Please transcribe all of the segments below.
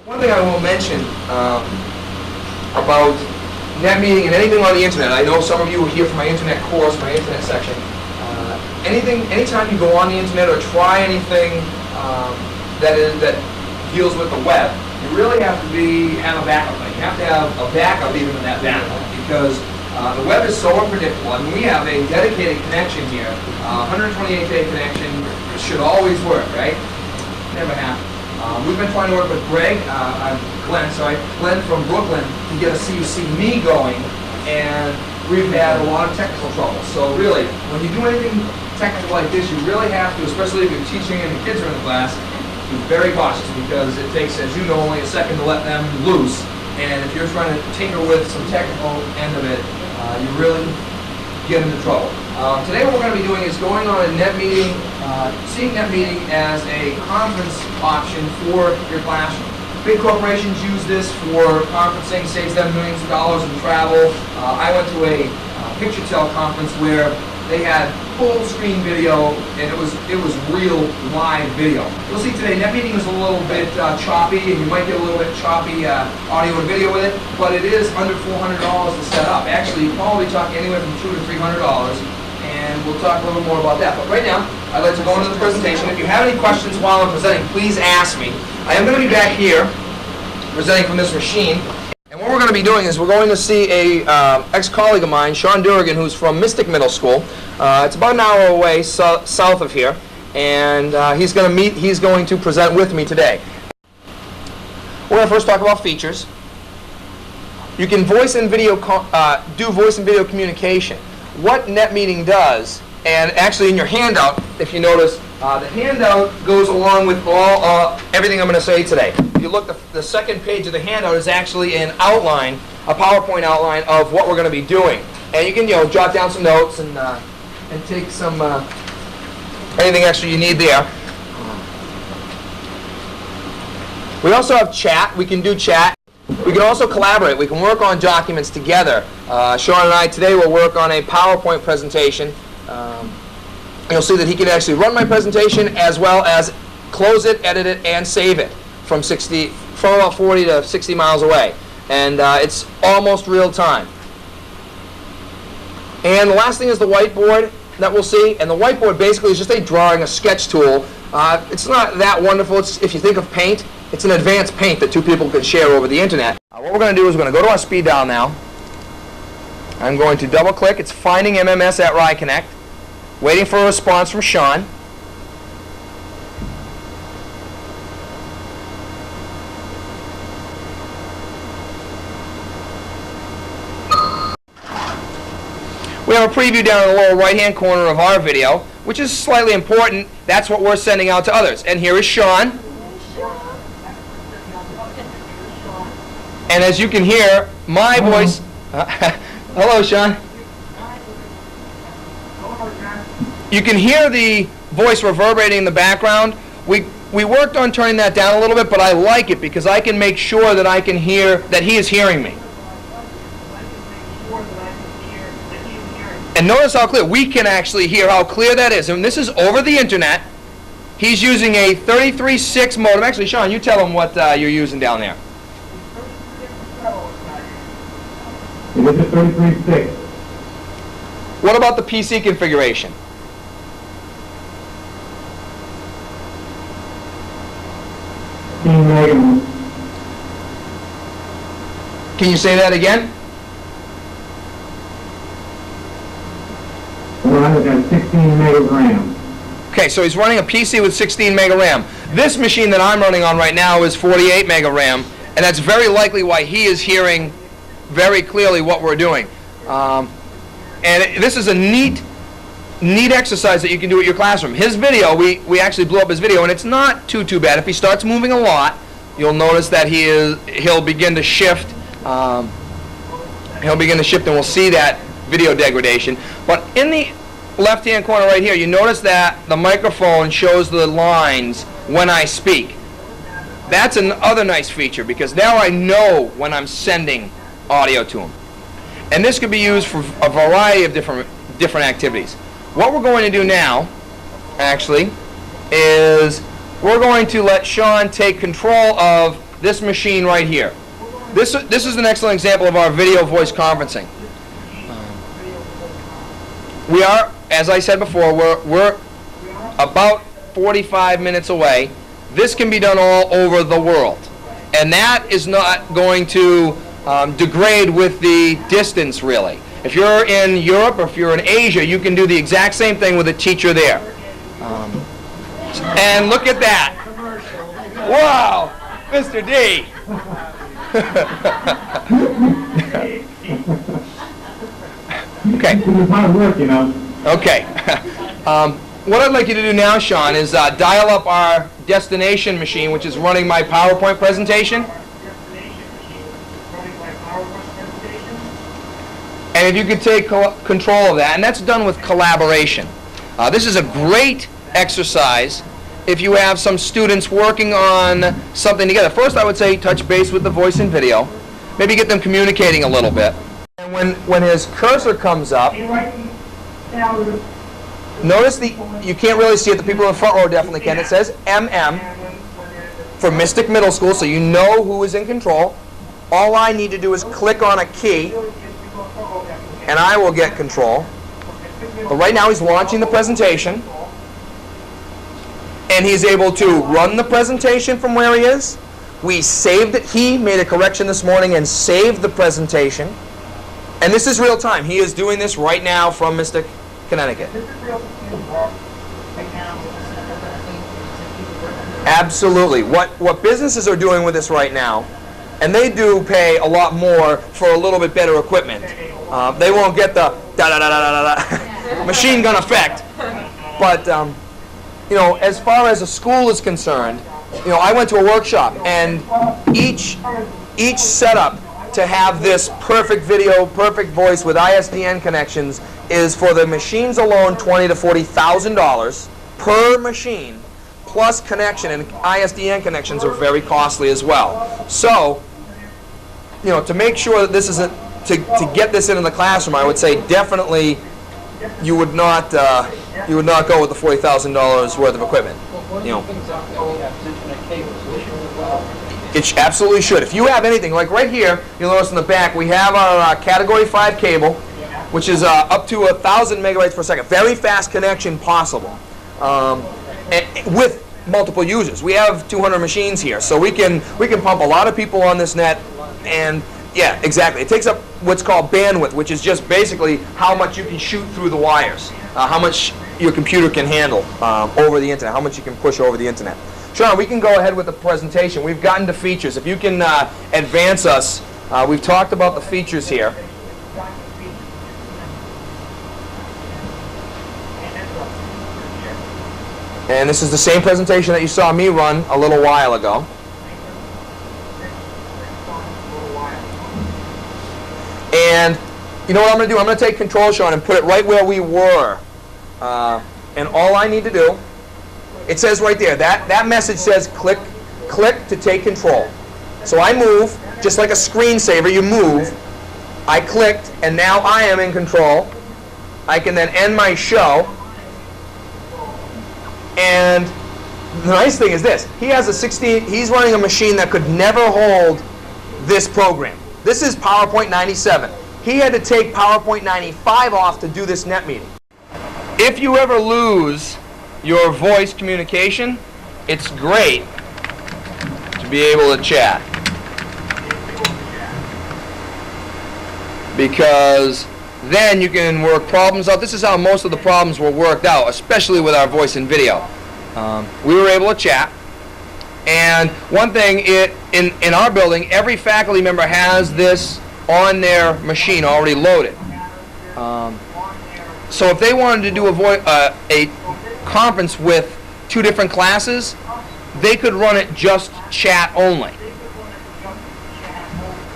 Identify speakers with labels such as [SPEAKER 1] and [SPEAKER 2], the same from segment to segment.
[SPEAKER 1] One thing I will mention about net meeting and anything on the internet, I know some of you are here for my internet course, my internet section. Anytime you go on the internet or try anything that deals with the web, you really have to have a backup. You have to have a backup even in that backup, because the web is so unpredictable. I mean, we have a dedicated connection here, 128-day connection. It should always work, right? Never happened. We've been trying to work with Glenn from Brooklyn to get a CUC Me going, and we've had a lot of technical trouble. So really, when you do anything technical like this, you really have to, especially if you're teaching and the kids are in the class, be very cautious, because it takes, as you know, only a second to let them loose. And if you're trying to tinker with some technical end of it, you really get into trouble. Today what we're going to be doing is going on a net meeting, seeing net meeting as a conference option for your classroom. Big corporations use this for conferencing, saves them millions of dollars in travel. I went to a PictureTel conference where they had full screen video, and it was real live video. You'll see today net meeting is a little bit choppy, and you might get a little bit choppy audio and video with it, but it is under $400 to set up. Actually, you probably talk anywhere from $200 to $300, and we'll talk a little more about that. But right now, I'd like to go into the presentation. If you have any questions while I'm presenting, please ask me. I am going to be back here presenting from this machine. And what we're going to be doing is we're going to see a ex-colleague of mine, Sean Durrigan, who's from Mystic Middle School. It's about an hour away south of here, and he's going to present with me today. We're going to first talk about features. You can do voice and video communication. What NetMeeting does, and actually in your handout, if you notice, the handout goes along with everything I'm going to say today. If you look, the second page of the handout is actually an outline, a PowerPoint outline of what we're going to be doing. And you can, jot down some notes and take some anything extra you need there. We also have chat. We can do chat. We can also collaborate. We can work on documents together. Sean and I today will work on a PowerPoint presentation. You'll see that he can actually run my presentation as well as close it, edit it, and save it from about 40 to 60 miles away. And it's almost real time. And the last thing is the whiteboard that we'll see. And the whiteboard basically is just a drawing, a sketch tool. It's not that wonderful. If you think of paint, it's an advanced paint that two people can share over the internet. What we're going to do is we're going to go to our speed dial now. I'm going to double click. It's finding MMS at RiConnect. Waiting for a response from Sean. We have a preview down in the lower right-hand corner of our video, which is slightly important. That's what we're sending out to others. And here is Sean. And as you can hear, my voice... Hello, Sean. You can hear the voice reverberating in the background. We worked on turning that down a little bit, but I like it because I can make sure that I can hear that he is hearing me. And notice how clear. We can actually hear how clear that is. And this is over the internet. He's using a 33.6 modem. Actually, Sean, you tell him what you're using down there.
[SPEAKER 2] It is a 33.6.
[SPEAKER 1] What about the PC configuration? Can you say that again?
[SPEAKER 2] Well, I've got 16 meg of RAM.
[SPEAKER 1] Okay, so he's running a PC with 16 meg of RAM. This machine that I'm running on right now is 48 meg of RAM, and that's very likely why he is hearing very clearly what we're doing. This is a neat exercise that you can do at your classroom. His video, we actually blew up his video, and it's not too bad. If he starts moving a lot, you'll notice that he'll begin to shift. He'll begin to shift, and we'll see that video degradation. But in the left-hand corner right here, you notice that the microphone shows the lines when I speak. That's another nice feature, because now I know when I'm sending audio to him. And this could be used for a variety of different activities. What we're going to do now, actually, is we're going to let Sean take control of this machine right here. This is an excellent example of our video voice conferencing. We are, as I said before, we're about 45 minutes away. This can be done all over the world. And that is not going to degrade with the distance, really. If you're in Europe or if you're in Asia, you can do the exact same thing with a teacher there. And look at that. Wow, Mr. D. Okay.
[SPEAKER 2] It's hard work, you know.
[SPEAKER 1] Okay. What I'd like you to do now, Sean, is dial up our destination machine, which is running my PowerPoint presentation. And if you could take control of that, and that's done with collaboration. This is a great exercise if you have some students working on something together. First, I would say touch base with the voice and video. Maybe get them communicating a little bit. And when his cursor comes up, notice you can't really see it. The people in the front row definitely can. It says MM for Mystic Middle School, so you know who is in control. All I need to do is click on a key, and I will get control. But right now he's launching the presentation, and he's able to run the presentation from where he is. We saved it. He made a correction this morning and saved the presentation. And this is real time. He is doing this right now from Mystic, Connecticut. Absolutely. What businesses are doing with this right now, and they do pay a lot more for a little bit better equipment. They won't get the da-da-da-da-da-da machine gun effect. But, you know, as far as a school is concerned, you know, I went to a workshop, and each setup to have this perfect video, perfect voice with ISDN connections is for the machines alone $20,000 to $40,000 per machine, plus connection, and ISDN connections are very costly as well. So, you know, to make sure that this isn't to get this into the classroom, I would say definitely you would not go with the $40,000 worth of equipment. You know. It absolutely should. If you have anything, like right here, you'll notice in the back, we have our Category 5 cable, which is up to 1,000 megabytes per second. Very fast connection possible. With multiple users. We have 200 machines here, so we can pump a lot of people on this net, and yeah, exactly. It takes up what's called bandwidth, which is just basically how much you can shoot through the wires, how much your computer can handle over the internet, how much you can push over the internet. Sean, we can go ahead with the presentation. We've gotten to features. If you can advance us, we've talked about the features here. And this is the same presentation that you saw me run a little while ago. And you know what I'm going to do? I'm going to take control, Sean, and put it right where we were. And all I need to do, it says right there, that message says click to take control. So I move, just like a screensaver, you move. I clicked, and now I am in control. I can then end my show. And the nice thing is this, he's running a machine that could never hold this program. This is PowerPoint 97. He had to take PowerPoint 95 off to do this net meeting. If you ever lose your voice communication, it's great to be able to chat. Because then you can work problems out. This is how most of the problems were worked out, especially with our voice and video. We were able to chat. And one thing, in our building, every faculty member has this on their machine already loaded. So if they wanted to do a conference with two different classes, they could run it just chat only,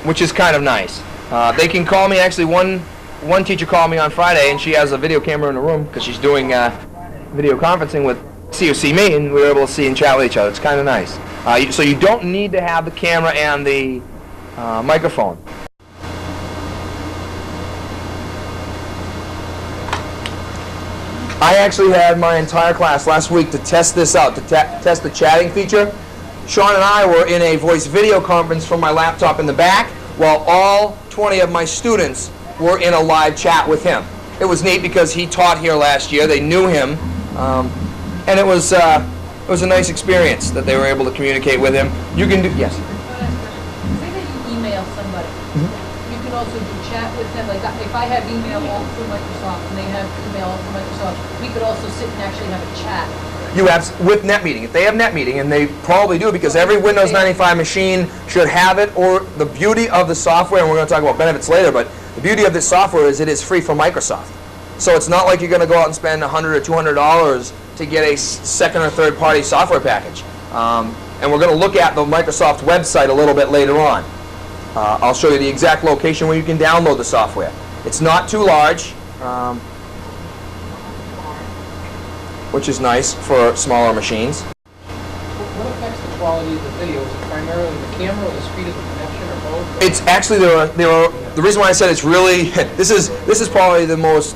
[SPEAKER 1] which is kind of nice. They can call me. Actually, one teacher called me on Friday, and she has a video camera in the room because she's doing video conferencing with see me, and we were able to see and chat with each other. It's kind of nice. So you don't need to have the camera and the microphone. I actually had my entire class last week to test this out, to test the chatting feature. Sean and I were in a voice video conference from my laptop in the back, while all 20 of my students were in a live chat with him. It was neat because he taught here last year. They knew him, and it was a nice experience that they were able to communicate with him. You can do, yes?
[SPEAKER 3] Say that you email somebody. You can also do chat with them. Like if I have email all through Microsoft and they have email all through Microsoft, we could also sit and actually have a chat.
[SPEAKER 1] You have, with NetMeeting, if they have NetMeeting, and they probably do because every Windows 95 machine should have it, or the beauty of the software, and we're going to talk about benefits later, but the beauty of this software is it is free from Microsoft. So it's not like you're going to go out and spend $100 or $200 to get a second or third party software package. And we're going to look at the Microsoft website a little bit later on. I'll show you the exact location where you can download the software. It's not too large, which is nice for smaller machines.
[SPEAKER 4] What affects the quality of the video? Is it primarily the camera or the speed of the connection or both?
[SPEAKER 1] It's actually the reason why I said it's really this is probably the most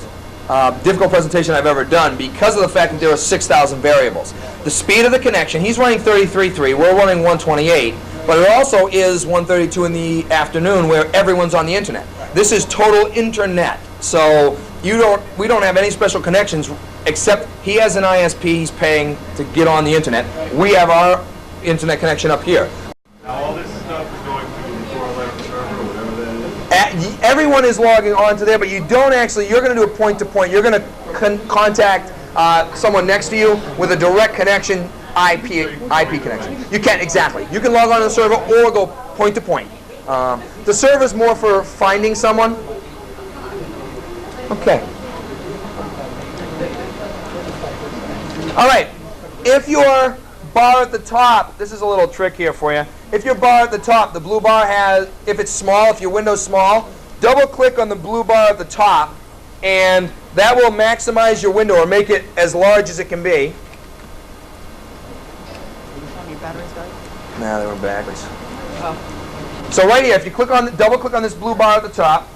[SPEAKER 1] difficult presentation I've ever done because of the fact that there are 6,000 variables. The speed of the connection, he's running 33.3, we're running 128, but it also is 1:32 in the afternoon where everyone's on the internet. This is total internet, so we don't have any special connections except he has an ISP he's paying to get on the internet. We have our internet connection up here.
[SPEAKER 5] Now all this stuff is going through the 411 server or whatever that is.
[SPEAKER 1] Everyone is logging onto there, but you don't actually, you're going to do a point-to-point. You're going to contact someone next to you with a direct connection, IP connection. You can't, exactly. You can log on to the server or go point-to-point. The server is more for finding someone. Okay. All right. If your bar at the top, this is a little trick here for you. If your bar at the top, the blue bar has, if it's small, if your window's small, double click on the blue bar at the top, and that will maximize your window or make it as large as it can be. Nah, they were batteries. So right here, if you click on, double click on this blue bar at the top,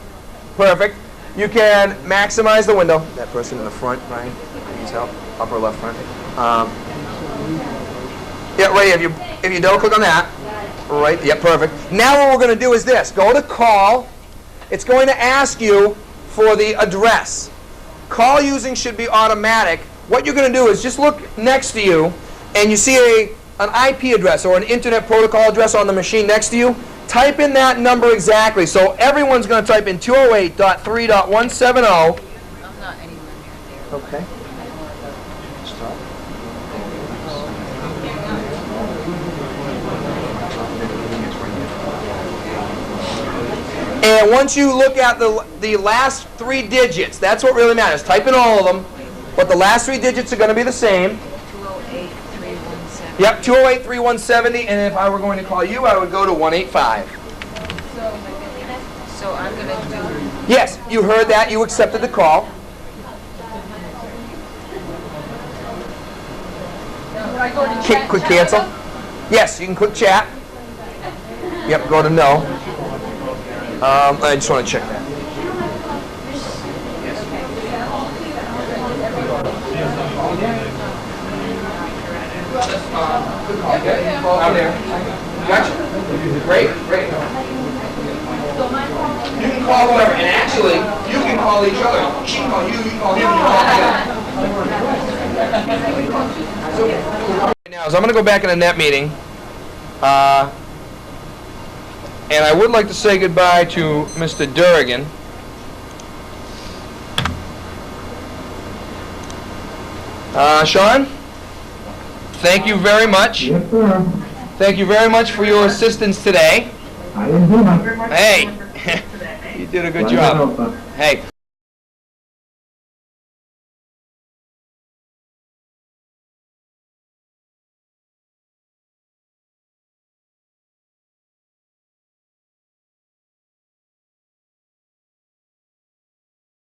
[SPEAKER 1] perfect. You can maximize the window. That person in the front, Ryan, needs help. Upper left front. Yeah, right here. If you double click on that, right, yeah, perfect. Now what we're going to do is this. Go to call. It's going to ask you for the address. Call using should be automatic. What you're going to do is just look next to you, and you see an IP address or an internet protocol address on the machine next to you. Type in that number exactly. So everyone's going to type in 208.3.170.
[SPEAKER 3] I'm not anywhere near there.
[SPEAKER 1] Okay. And once you look at the last 3 digits, that's what really matters. Type in all of them, but the last 3 digits are going to be the same.
[SPEAKER 3] 208-3170.
[SPEAKER 1] Yep, 208-3170, and if I were going to call you, I would go to 185.
[SPEAKER 3] So I'm going to do...
[SPEAKER 1] Yes, you heard that. You accepted the call.
[SPEAKER 3] When I go to chat,
[SPEAKER 1] Click cancel. Yes, you can click chat. Yep, go to no. I just want to check that. Out there. Gotcha. Great, great. You can call whoever, and actually, you can call each other. She can call you, you can call him, you can call him. Now, so I'm going to go back in a NetMeeting. And I would like to say goodbye to Mr. Durrigan. Sean, thank you very much.
[SPEAKER 2] Yes, sir.
[SPEAKER 1] Thank you very much for your assistance today.
[SPEAKER 2] I didn't do much.
[SPEAKER 1] Hey, you did a good job. Hey.